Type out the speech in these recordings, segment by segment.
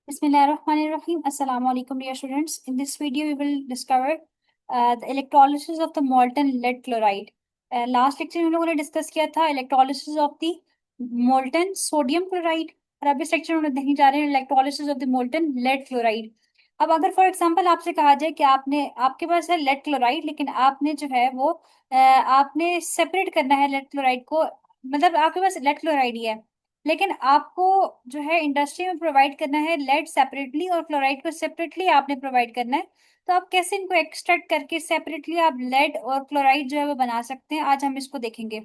Bismillahirrahmanirrahim. Assalamu alaikum, dear students. In this video, we will discover the electrolysis of the molten lead chloride. Last lecture में हम लोगों ने discuss किया था electrolysis of the molten sodium chloride और अब इस लेक्चर में हम लोग देखने जा रहे हैं electrolysis of the molten lead chloride. अब अगर फॉर एग्जांपल आपसे कहा जाए कि आपके पास है लेड क्लोराइड, लेकिन आपने जो है वो आपने सेपरेट करना है लेड क्लोराइड को, मतलब आपके पास लेड क्लोराइड ही है, लेकिन आपको जो है इंडस्ट्री में प्रोवाइड करना है लेड सेपरेटली और क्लोराइड को सेपरेटली आपने प्रोवाइड करना है। तो आप कैसे इनको एक्सट्रैक्ट करके सेपरेटली आप लेड और क्लोराइड जो है वो बना सकते हैं, आज हम इसको देखेंगे।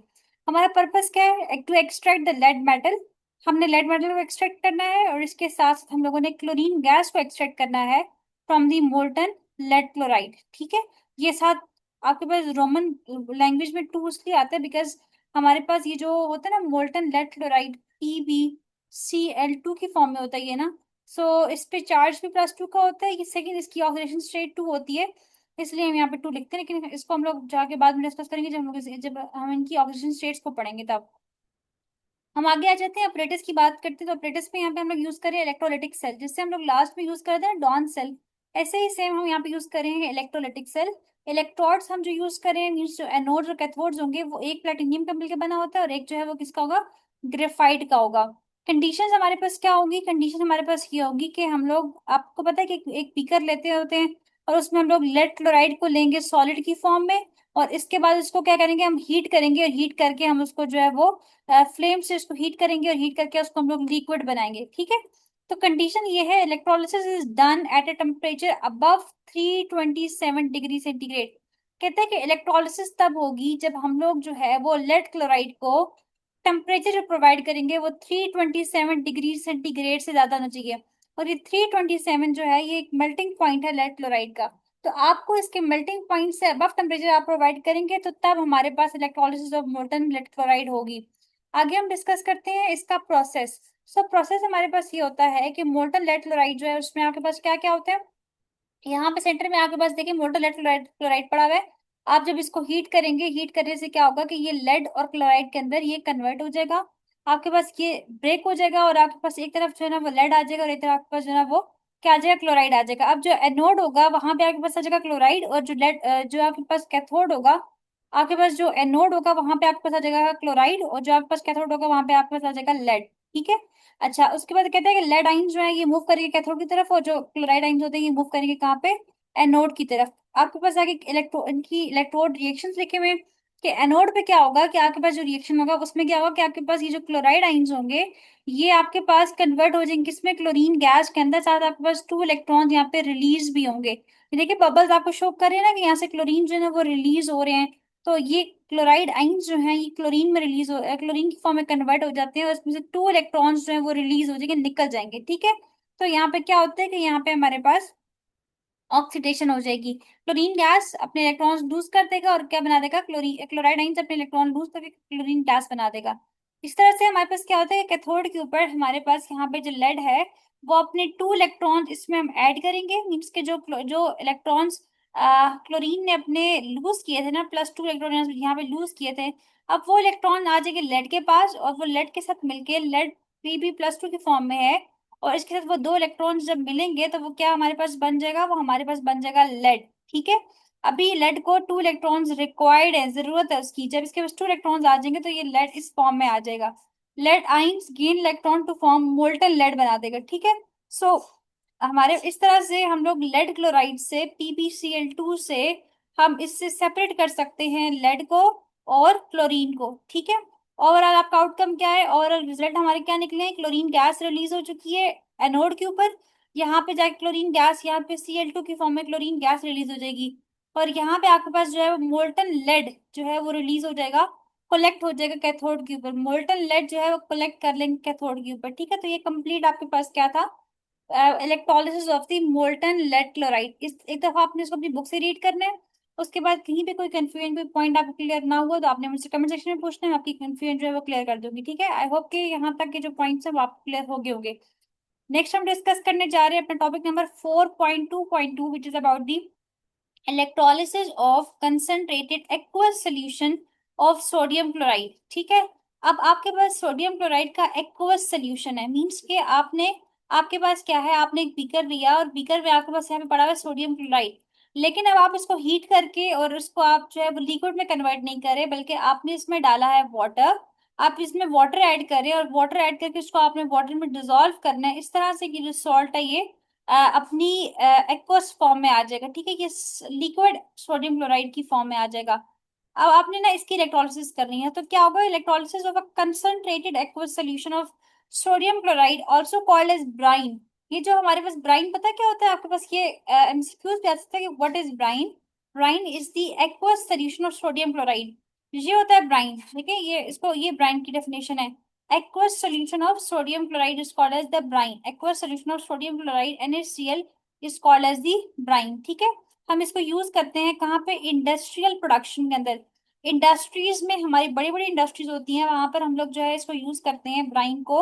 हमारा पर्पस क्या है? To extract the lead metal. हमने लेड मेटल को एक्सट्रैक्ट करना है और इसके साथ साथ हम लोगों ने क्लोरीन गैस को एक्सट्रैक्ट करना है from the molten lead chloride. ठीक है, ये साथ आपके पास रोमन लैंग्वेज में टू इसलिए आता है बिकॉज हमारे पास ये जो होता है ना मोल्टन लेड क्लोराइड, PbCl2 की फॉर्म में होता है ये ना। सो इस पे चार्ज भी +2 का होता है, सेकंड इसकी ऑक्सीडेशन स्टेट 2 होती है, इसलिए हम यहाँ पे 2 लिखते हैं, लेकिन इसको हम लोग जाके बाद में डिस्कस करेंगे जब हम इनकी ऑक्सीडेशन स्टेट्स को पढ़ेंगे तब। हम आगे आ जाते हैं, अपरेटिस की बात करते हैं। तो अपरेटिस पे यहाँ पे हम लोग यूज करें इलेक्ट्रोलिटिक सेल, जिससे हम लोग लास्ट में यूज करते हैं डॉन सेल। ऐसे ही सेम हम यहाँ पे यूज करेंगे इलेक्ट्रोलिटिक सेल। इलेक्ट्रोड्स हम जो यूज करें मीन्स जो एनोड्स और कैथोड्स होंगे वो एक प्लेटिनियम का मिलकर बना होता है और एक जो है वो किसका होगा, ग्रेफाइट का होगा। कंडीशंस हमारे पास क्या होगी? कंडीशन हमारे पास ये होगी कि हम लोग, आपको पता है कि एक बीकर लेते होते हैं और उसमें हम लोग लेड क्लोराइड को लेंगे सॉलिड की फॉर्म में, और इसके बाद इसको क्या करेंगे, हम हीट करेंगे और हीट करके हम उसको जो है वो फ्लेम से इसको हीट करेंगे और हीट करके उसको हम लोग लिक्विड बनाएंगे। ठीक है, तो कंडीशन ये है, electrolysis is done at a temperature above 327 degree centigrade. कहते हैं कि इलेक्ट्रोलिसिस तब होगी जब हम लोग जो है वो लेड क्लोराइड को टेम्परेचर जो प्रोवाइड करेंगे वो 327 डिग्री सेंटीग्रेड से ज्यादा होना चाहिए। और ये 327 जो है ये एक मेल्टिंग पॉइंट है लेड क्लोराइड का। तो आपको इसके मेल्टिंग पॉइंट से अबव टेम्परेचर आप प्रोवाइड करेंगे तो तब हमारे पास electrolysis of molten lead chloride होगी। आगे हम डिस्कस करते हैं इसका प्रोसेस। प्रोसेस हमारे पास ये होता है कि मोल्टन लेड क्लोराइड जो है उसमें आपके पास क्या क्या होता है। यहाँ पे सेंटर में आपके पास देखिए मोल्टन लेड क्लोराइड क्लोराइड पड़ा हुआ है। आप जब इसको हीट करेंगे, हीट करने से क्या होगा कि ये लेड और क्लोराइड के अंदर ये कन्वर्ट हो जाएगा। आपके पास ये ब्रेक हो जाएगा और आपके पास एक तरफ जो है ना वो लेड आ जाएगा और एक तरफ आपके पास जो है ना वो क्या आ जाएगा, क्लोराइड आ जाएगा। अब जो एनोड होगा वहां पे आपके पास आ जाएगा क्लोराइड, और जो लेड जो आपके पास कैथोड होगा, आपके पास जो एनोड होगा वहां पे आपके पास आ जाएगा क्लोराइड, और जो आपके पास कैथोड होगा वहां पे आपके पास आ जाएगा लेड। ठीक है, अच्छा उसके बाद कहते हैं कि लेड आइंस जो है ये मूव करेंगे कैथोड की तरफ, और जो क्लोराइड आइंस होते हैं ये मूव करेंगे कहाँ पे, एनोड की तरफ। आपके पास आगे इनकी इलेक्ट्रोड रिएक्शंस लिखे हुए हैं कि एनोड पे क्या होगा कि आपके पास जो रिएक्शन होगा उसमें क्या होगा कि आपके पास ये जो क्लोराइड आइंस होंगे ये आपके पास कन्वर्ट हो जाएंगे किसमें, क्लोरीन गैस के अंदर। साथ आपके पास 2 इलेक्ट्रॉन यहाँ पे रिलीज भी होंगे। ये देखिए बबल्स आपको शो कर रहे हैं ना कि यहाँ से क्लोरीन जो है ना वो रिलीज हो रहे हैं। तो ये क्लोराइड आइंस जो है ये क्लोरीन में रिलीज हो क्लोरीन की फॉर्म में कन्वर्ट हो जाते हैं और इसमें से 2 इलेक्ट्रॉन्स जो है वो रिलीज हो जाएंगे, निकल जाएंगे। ठीक है, तो यहाँ पे क्या होता है कि यहाँ पे हमारे पास ऑक्सीडेशन हो जाएगी। क्लोरीन गैस अपने इलेक्ट्रॉन्स लूज कर देगा और क्या बना देगा, क्लोरीन क्लोराइड आइंस अपने इलेक्ट्रॉन लूज करके क्लोरीन गैस बना देगा। इस तरह से हमारे पास क्या होता है, कैथोड के ऊपर हमारे पास यहाँ पे जो लेड है वो अपने 2 इलेक्ट्रॉन इसमें हम ऐड करेंगे, मीन्स के जो इलेक्ट्रॉन्स क्लोरीन ने अपने लूज किए थे ना, +2 इलेक्ट्रॉन यहाँ पे लूज किए थे, अब वो इलेक्ट्रॉन आ जाएंगे लेड के पास और वो लेड के साथ मिलके लेड Pb+2 की फॉर्म में है, और इसके साथ वो 2 इलेक्ट्रॉन्स जब मिलेंगे तो वो क्या हमारे पास बन जाएगा, वो हमारे पास बन जाएगा लेड। ठीक है, अभी लेड को 2 इलेक्ट्रॉन्स रिक्वायर्ड है, जरूरत है उसकी, जब इसके पास 2 इलेक्ट्रॉन्स आ जाएंगे तो ये लेड इस फॉर्म में आ जाएगा। Lead ions gain electron to form molten lead बना देगा। ठीक है, सो हमारे इस तरह से हम लोग लेड क्लोराइड से PbCl2 से हम इससे सेपरेट कर सकते हैं लेड को और क्लोरीन को। ठीक है, ओवरऑल आपका आउटकम क्या है, ओवरऑल रिजल्ट हमारे क्या निकले हैं, क्लोरीन गैस रिलीज हो चुकी है एनोड के ऊपर, यहाँ पे जाके क्लोरीन गैस, यहाँ पे Cl2 की फॉर्म में क्लोरीन गैस रिलीज हो जाएगी, और यहाँ पे आपके पास जो है मोल्टन लेड जो है वो रिलीज हो जाएगा, कलेक्ट हो जाएगा कैथोड के ऊपर। मोल्टन लेड जो है वो कलेक्ट कर लेंगे कैथोड के ऊपर। ठीक है, तो ये कंप्लीट आपके पास क्या था, electrolysis of the molten lead chloride. इस एक दफा आपने इसको अपनी बुक से रीड करना है। उसके बाद कहीं पे कोई कंफ्यूजन, कोई पॉइंट आपको क्लियर ना हुआ तो आपने मुझसे कमेंट सेक्शन में पूछना है, मैं आपकी कंफ्यूजन जो है वो क्लियर कर दूंगी। ठीक है, आई होप कि यहाँ तक के जो पॉइंट्स है वो आपको क्लियर हो गए होंगे। नेक्स्ट हम डिस्कस करने जा रहे हैं अपना topic number 4.2.2 which is about the electrolysis of concentrated aqueous solution of sodium chloride. ठीक है, अब आपके पास सोडियम क्लोराइड का एक्वस सॉल्यूशन है, मींस के आपने आपके पास क्या है, आपने एक बीकर लिया और बीकर में आपके पास यहाँ पे पड़ा हुआ है सोडियम क्लोराइड। लेकिन अब आप इसको हीट करके और इसको आप जो है लिक्विड में कन्वर्ट नहीं करे, बल्कि आपने इसमें डाला है वाटर। आप इसमें वाटर ऐड करें और वाटर ऐड करके इसको आपने वाटर में डिजोल्व करना है इस तरह से कि जो सॉल्ट है ये अपनी एक्वस फॉर्म में आ जाएगा। ठीक है, ये लिक्विड सोडियम क्लोराइड की फॉर्म में आ जाएगा। अब आपने ना इसकी इलेक्ट्रोलिसिस करनी है, तो क्या होगा, electrolysis of a concentrated aqueous solution of sodium chloride also called as brine. ये जो हमारे पास ब्राइन, पता है क्या होता है आपके पास, ये एमसीक्यूज भी आ सकता है कि what is brine. Brine is the aqueous solution of sodium chloride. ये होता है ब्राइन। ठीक है, ये ब्राइन की डेफिनेशन है। aqueous solution of sodium chloride is called as the brine. Aqueous solution of sodium chloride NaCl is called as the brine. ठीक है, हम इसको यूज करते हैं कहाँ पे, इंडस्ट्रियल प्रोडक्शन के अंदर। इंडस्ट्रीज में, हमारी बड़ी बड़ी इंडस्ट्रीज होती हैं, वहां पर हम लोग जो है इसको यूज करते हैं ब्राइन को।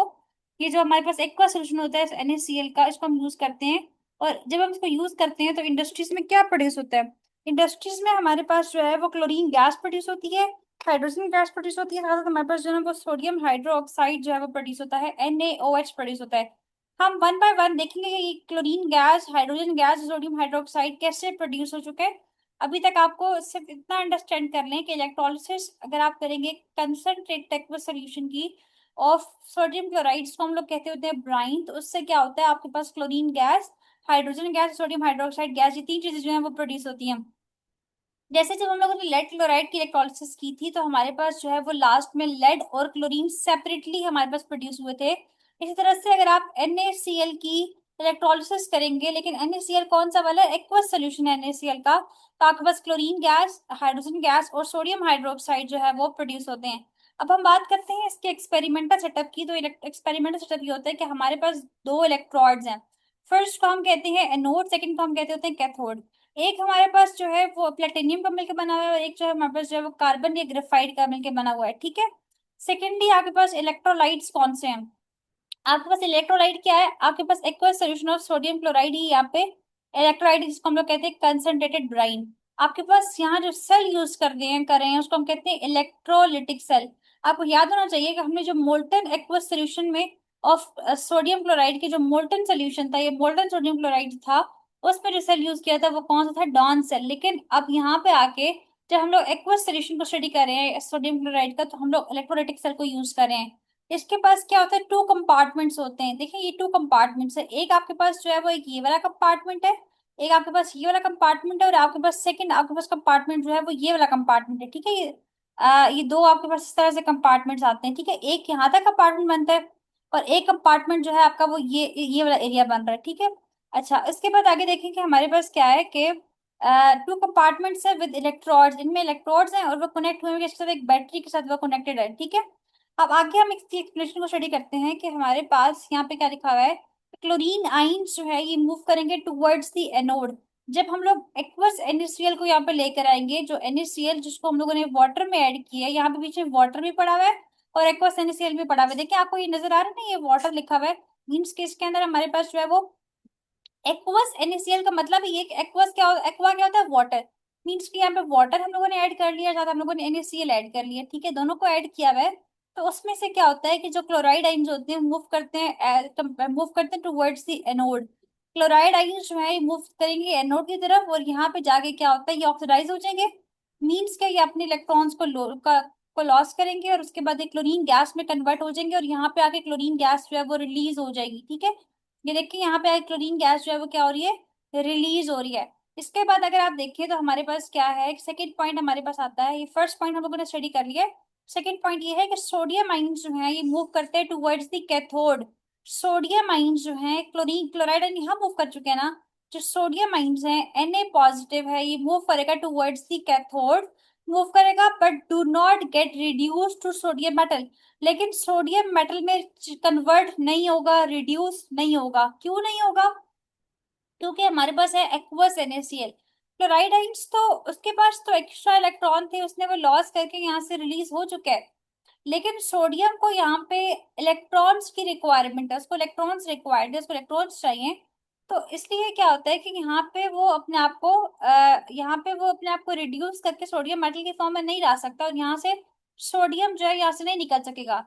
ये जो हमारे पास एक्वा सोल्यूशन होता है NaCl का, इसको हम यूज करते हैं। और जब हम इसको यूज करते हैं तो इंडस्ट्रीज में क्या प्रोड्यूस होता है, इंडस्ट्रीज में हमारे पास जो है वो क्लोरीन गैस प्रोड्यूस होती है, हाइड्रोजन गैस प्रोड्यूस होती है, साथ साथ हमारे पास जो है वो सोडियम हाइड्रोक्साइड जो है वो प्रोड्यूस होता है, NaOH प्रोड्यूस होता है। हम वन बाय वन देखेंगे कि chlorine gas, hydrogen gas, sodium hydroxide कैसे प्रोड्यूस हो चुके हैं। अभी तक आपको सिर्फ इतना अंडरस्टैंड कर लें कि इलेक्ट्रोलिसिस अगर आप करेंगे कंसंट्रेटेड एक्वस सॉल्यूशन की ऑफ सोडियम क्लोराइड, को हम लोग कहते होते हैं ब्राइन, तो उससे क्या होता है, आपके पास chlorine gas, hydrogen gas, sodium hydroxide gas, ये तीन चीजें जो है वो प्रोड्यूस होती हैं। जैसे जब हम लोगों ने लेड क्लोराइड की इलेक्ट्रोलिसिस की थी, तो हमारे पास जो है वो लास्ट में लेड और क्लोरीन सेपरेटली हमारे पास प्रोड्यूस हुए थे। इसी तरह से अगर आप NaCl की इलेक्ट्रोलिसिस करेंगे, लेकिन NaCl कौन सा वाला, एक्वस सोल्यूशन है NaCl का, तो आपके पास क्लोरीन गैस, हाइड्रोजन गैस और सोडियम हाइड्रोक्साइड जो है वो प्रोड्यूस होते हैं। अब हम बात करते हैं इसके एक्सपेरिमेंटल सेटअप की। तो एक्सपेरिमेंटल सेटअप ये होता है कि हमारे पास दो इलेक्ट्रोड्स हैं। फर्स्ट को हम कहते हैं एनोड, सेकंड को हम कहते होते हैं कैथोड। एक हमारे पास जो है वो प्लेटिनियम का मिलकर बना हुआ है और एक जो है हमारे पास जो है वो कार्बन या ग्रेफाइट का मिलकर बना हुआ है। ठीक है, सेकेंडली आपके पास इलेक्ट्रोलाइट्स कौन से हैं, आपके पास इलेक्ट्रोलाइट क्या है, आपके पास aqueous solution of sodium chloride ही यहाँ पे इलेक्ट्रोलाइट, जिसको हम लोग कहते हैं कंसंट्रेटेड ब्राइन। आपके पास यहाँ जो सेल यूज कर रहे हैं उसको हम कहते हैं इलेक्ट्रोलिटिक सेल। आपको याद होना चाहिए कि हमने जो मोल्टन एक्वस सोल्यूशन में ऑफ सोडियम क्लोराइड के जो मोल्टन सोल्यूशन था, ये मोल्टन सोडियम क्लोराइड था, उसमें जो सेल यूज किया था वो कौन सा था, डॉन सेल। लेकिन अब यहाँ पे आके जब हम लोग एक्वस सोल्यूशन को स्टडी कर रहे हैं सोडियम क्लोराइड का, तो हम लोग इलेक्ट्रोलिटिक सेल को यूज कर रहे हैं। इसके पास क्या होता है, टू कंपार्टमेंट्स होते हैं। देखिए ये टू कंपार्टमेंट्स है, एक आपके पास जो है वो एक ये वाला कंपार्टमेंट है, एक आपके पास ये वाला कंपार्टमेंट है, और आपके पास सेकंड आपके पास कंपार्टमेंट जो है वो ये वाला कंपार्टमेंट है। ठीक है, ये दो आपके पास इस तरह से कंपार्टमेंट्स आते हैं। ठीक है, एक यहाँ तक कंपार्टमेंट बनता है और एक कंपार्टमेंट जो है आपका वो ये वाला एरिया बन रहा है। ठीक है, अच्छा इसके बाद आगे देखें कि हमारे पास क्या है कि टू कंपार्टमेंट्स है विद इलेक्ट्रोड्स, इनमें इलेक्ट्रोड्स हैं और वो कनेक्ट हुए हैं इसके साथ, एक बैटरी के साथ वो कनेक्टेड है। ठीक है, अब आगे हम इसकी एक्सप्लेनेशन को स्टडी करते हैं कि हमारे पास यहाँ पे क्या लिखा हुआ है, क्लोरीन आइंस जो है ये मूव करेंगे टुवर्ड्स द एनोड। जब हम लोग एक्वस NaCl को यहाँ पे लेकर आएंगे, जो NaCl जिसको हम लोगों ने वाटर में ऐड किया है, यहाँ पे पीछे वाटर भी पड़ा हुआ है और एक्वस NaCl भी पड़ा हुआ है। देखिए आपको ये नजर आ रहा है ना, ये वाटर लिखा हुआ है, मीन्स के इसके अंदर हमारे पास जो है वो एक्वस NaCl का मतलब है ये एक्वस क्या होता है, एक्वा क्या होता है, वाटर। मीन्स कि यहाँ पे वाटर हम लोगों ने ऐड कर लिया, साथ हम लोगों ने NaCl ऐड कर लिया। ठीक है, दोनों को ऐड किया हुआ है। तो उसमें से क्या होता है कि जो क्लोराइड आइंस होते हैं मूव करते हैं towards the anode. Chloride ions जो है ये मूव करेंगे एनोड की तरफ, और यहाँ पे जाके क्या होता है, ये ऑक्सीडाइज हो जाएंगे। मीन्स क्या, ये अपने इलेक्ट्रॉन्स को लॉस करेंगे और उसके बाद ये क्लोरीन गैस में कन्वर्ट हो जाएंगे और यहाँ पे आके क्लोरीन गैस जो है वो रिलीज हो जाएगी। ठीक है, ये देखिए यहाँ पे क्लोरीन गैस जो है वो क्या हो रही है, रिलीज हो रही है। इसके बाद अगर आप देखें तो हमारे पास क्या है, सेकंड पॉइंट हमारे पास आता है। ये फर्स्ट पॉइंट हम लोगों ने स्टडी कर लिया है। सेकंड पॉइंट ये है कि सोडियम आइंस जो है ये मूव करते हैं towards the cathode. Sodium ions जो है, क्लोरीन क्लोराइड आयन यहाँ मूव कर चुके हैं ना, जो सोडियम आइंस हैं Na पॉजिटिव है, ये मूव करेगा टुवर्ड्स द कैथोड, मूव करेगा but do not get reduce to sodium metal. लेकिन सोडियम मेटल में कन्वर्ट नहीं होगा, रिड्यूस नहीं होगा। क्यों नहीं होगा, क्योंकि हमारे पास है एक्वस NaCl। क्लोराइड आइंस तो उसके पास तो एक्स्ट्रा इलेक्ट्रॉन थे, उसने वो लॉस करके यहाँ से रिलीज हो चुका है। लेकिन सोडियम को यहाँ पे इलेक्ट्रॉन्स की रिक्वायरमेंट है, उसको इलेक्ट्रॉन्स रिक्वायर्ड है, उसको इलेक्ट्रॉन्स चाहिए। तो इसलिए क्या होता है कि यहाँ पे वो अपने आप को रिड्यूस करके सोडियम मेटल की फॉर्म में नहीं ला सकता और यहाँ से सोडियम जो है यहाँ से नहीं निकल सकेगा।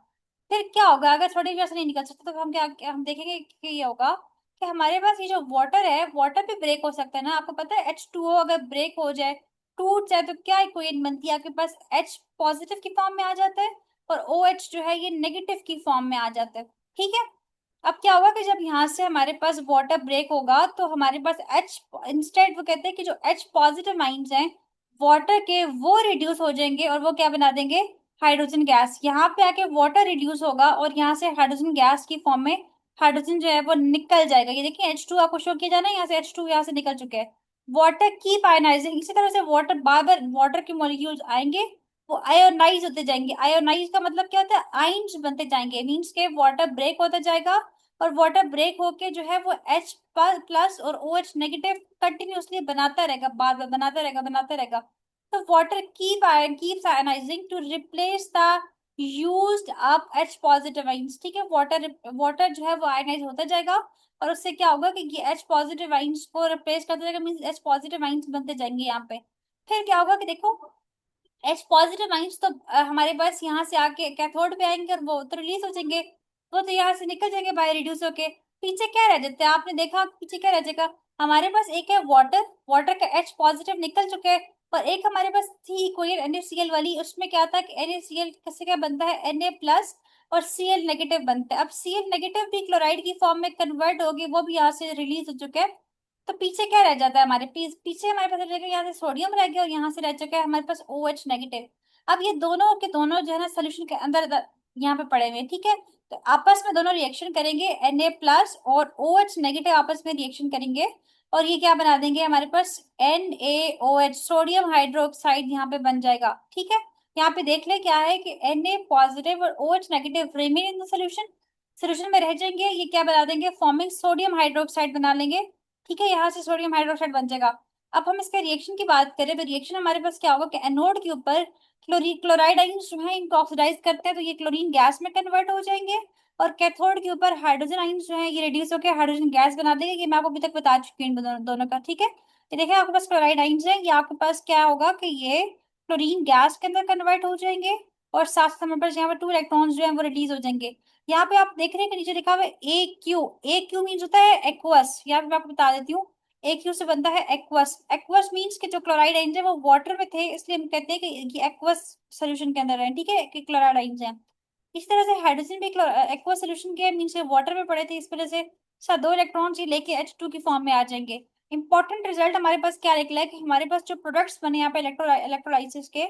फिर क्या होगा अगर थोड़ी वजह से नहीं निकल सकता, तो हम क्या हम देखेंगे कि ये होगा कि हमारे पास ये जो वाटर है, वाटर भी ब्रेक हो सकता है ना। आपको पता है H2O अगर ब्रेक हो जाए, टूट जाए, तो क्या इक्वेशन बनती है आपके पास? H पॉजिटिव की फॉर्म में आ जाता है और OH जो है ये नेगेटिव की फॉर्म में आ जाता है। ठीक है। अब क्या होगा कि जब यहाँ से हमारे पास वाटर ब्रेक होगा तो हमारे पास H इंस्टेड, वो कहते हैं कि जो H पॉजिटिव आइंस हैं वाटर के, वो रिड्यूस हो जाएंगे और वो क्या बना देंगे? Hydrogen gas. यहाँ पे आके वाटर रिड्यूस होगा और यहाँ से हाइड्रोजन गैस की फॉर्म में हाइड्रोजन जो है वो निकल जाएगा। ये देखिए H2 आपको शो किया जाना है, यहाँ से H2 यहाँ से निकल चुके हैं। वाटर कीप आयनाइजिंग, इसी तरह से वाटर बार बार वाटर के मॉलिक्यूल्स आएंगे, वो आयोनाइज होते जाएंगे। आयोनाइज का मतलब क्या होता है? आइंस बनते जाएंगे, मीन्स के वाटर ब्रेक होता जाएगा और वाटर ब्रेक होके जो है वो H प्लस और OH नेगेटिव कंटिन्यूअसली बनाता रहेगा, बार बार बनाता रहेगा, बनाता रहेगा। तो water keeps ionising to replace the used up H positive ions. ठीक है, वाटर वाटर जो है वो आयनाइज होता जाएगा और उससे क्या होगा कि ये H पॉजिटिव आइंस को रिप्लेस करता जाएगा, मीन्स H पॉजिटिव आइंस बनते जाएंगे यहाँ पे। फिर क्या होगा कि देखो H पॉजिटिव आइंस तो हमारे पास यहाँ से आके कैथोड पे आएंगे और वो तो रिलीज हो जाएंगे, वो तो यहाँ से निकल जाएंगे बाहर रिड्यूस होके। पीछे क्या रह जाता है? आपने देखा पीछे क्या रह जाएगा? हमारे पास एक है वाटर, वाटर का H पॉजिटिव निकल चुका है, और एक हमारे पास थी कोई NaCl वाली, उसमें क्या था कि NaCl किससे क्या बनता है? Na प्लस और Cl नेगेटिव बनता है। अब Cl नेगेटिव भी क्लोराइड की फॉर्म में कन्वर्ट होगी, वो भी यहाँ से रिलीज हो चुका है। तो पीछे क्या रह जाता है हमारे? पीछे हमारे पास रह जाएगा, यहाँ से सोडियम रह गया और यहाँ से रह चुका है हमारे पास OH नेगेटिव। अब ये दोनों के दोनों जो है ना सोल्यूशन के अंदर यहाँ पे पड़े हुए हैं। ठीक है, तो आपस में दोनों रिएक्शन करेंगे, Na प्लस और OH नेगेटिव आपस में रिएक्शन करेंगे और ये क्या बना देंगे? हमारे पास NaOH, सोडियम हाइड्रोक्साइड यहाँ पे बन जाएगा। ठीक है, यहाँ पे देख ले क्या है कि Na पॉजिटिव और OH negative remain in the solution, solution में रह जाएंगे। ये क्या बना देंगे? फॉर्मिंग सोडियम हाइड्रोक्साइड बना लेंगे। ठीक है, यहाँ से सोडियम हाइड्रोक्साइड बन जाएगा। अब हम इसके रिएक्शन की बात करें तो रिएक्शन हमारे पास क्या होगा कि एनोड के ऊपर क्लोराइड आइंस जो है इनको ऑक्सीडाइज करते हैं तो ये क्लोरीन गैस में कन्वर्ट हो जाएंगे, और कैथोड के ऊपर हाइड्रोजन आइंस जो है ये रिड्यूस होकर हाइड्रोजन गैस बना देंगे। ये मैं आपको अभी तक बता चुकी हूँ इन दोनों का। ठीक है, ये देखिए आपके पास क्लोराइड आइंस है, ये आपके पास क्या होगा कि ये क्लोरीन गैस के अंदर कन्वर्ट हो जाएंगे और साथ साथ हमारे पास यहाँ पर 2 इलेक्ट्रॉन्स जो है वो रिलीज हो जाएंगे। यहाँ पे आप देख रहे हैं कि नीचे लिखा हुआ है AQ। AQ मीन्स होता है एक्वस। यहाँ पे मैं आपको बता देती हूँ, AQ से बनता है एक्वस। एक्वस मीन्स कि जो क्लोराइड आइंस है वो वाटर में थे, इसलिए हम कहते हैं कि एक्वस सोल्यूशन के अंदर है। ठीक है, कि क्लोराइड आइंस है। इस तरह से हाइड्रोजन भी एक्वस सोल्यूशन के मीन्स वाटर में पड़े थे, इस वजह से साथ 2 इलेक्ट्रॉन्स ही लेके H2 की फॉर्म में आ जाएंगे। इंपॉर्टेंट रिजल्ट हमारे पास क्या निकला है कि हमारे पास जो प्रोडक्ट्स बने यहाँ पे इलेक्ट्रोलाइसिस के,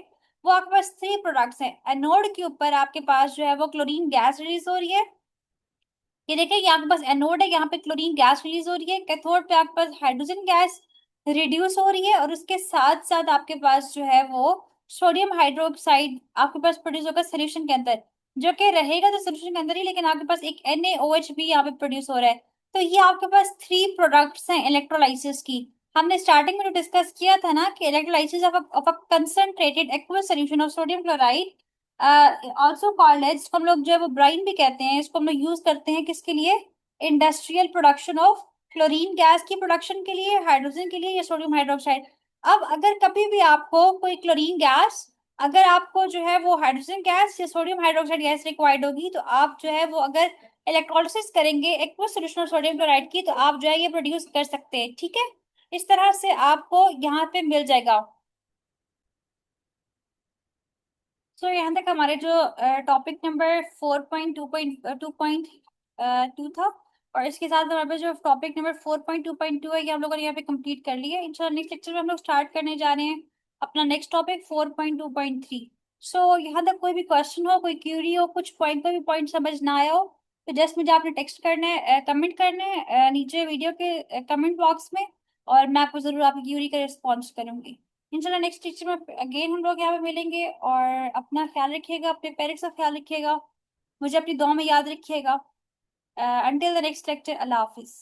वो आपके पास 3 प्रोडक्ट्स हैं। एनोड के ऊपर आपके पास जो है वो क्लोरीन गैस रिलीज हो रही है, ये देखिए यहाँ के पास एनोड है, यहाँ पे क्लोरीन गैस रिलीज हो रही है। कैथोड पे आपके पास हाइड्रोजन गैस रिड्यूस हो रही है और उसके साथ साथ आपके पास जो है वो सोडियम हाइड्रोक्साइड आपके पास प्रोड्यूस होगा सोल्यूशन के अंदर, जो कि रहेगा तो सोल्यूशन के अंदर ही, लेकिन आपके पास एक NaOH भी यहाँ पे प्रोड्यूस हो रहा है। तो ये आपके पास 3 प्रोडक्ट्स हैं इलेक्ट्रोलाइसिस की। हमने स्टार्टिंग में जो डिस्कस किया था ना कि electrolysis of a concentrated aqueous solution of sodium chloride, also called है, जिसको हम लोग जो है वो ब्राइन भी कहते हैं, इसको हम लोग यूज करते हैं किसके लिए? Industrial production of chlorine gas की प्रोडक्शन के लिए, हाइड्रोजन के लिए या सोडियम हाइड्रोक्साइड। अब अगर कभी भी आपको कोई क्लोरीन गैस, अगर आपको जो है वो हाइड्रोजन गैस या सोडियम हाइड्रोक्साइड गैस रिक्वायर्ड होगी, तो आप जो है वो अगर इलेक्ट्रोलिसिस करेंगे aqueous solution of sodium chloride की, तो आप जो है ये प्रोड्यूस कर सकते हैं। ठीक है, इस तरह से आपको यहाँ पे मिल जाएगा। सो यहाँ तक हमारे जो टॉपिक नंबर 4.2.2 था, और इसके साथ हमारे पास जो टॉपिक नंबर 4.2.2 है ये हम लोगों ने यहाँ पे कंप्लीट कर लिया है। इंशाल्लाह नेक्स्ट लेक्चर में हम लोग स्टार्ट करने जा रहे हैं अपना नेक्स्ट टॉपिक 4.2.3। सो यहाँ तक कोई भी क्वेश्चन हो, कोई क्यूरी हो, कुछ पॉइंट कोई भी पॉइंट समझ ना आया हो, तो जस्ट मुझे आपने टेक्स्ट करना है, कमेंट करना है नीचे वीडियो के कमेंट बॉक्स में, और मैं आपको जरूर आपकी क्यूरी का रिस्पॉन्स करूंगी। इंशाल्लाह नेक्स्ट टीचर में अगेन हम लोग यहाँ पे मिलेंगे, और अपना ख्याल रखिएगा, अपने पेरेंट्स का ख्याल रखिएगा, मुझे अपनी दुआ में याद रखिएगा। Until the next lecture, Allah Hafiz.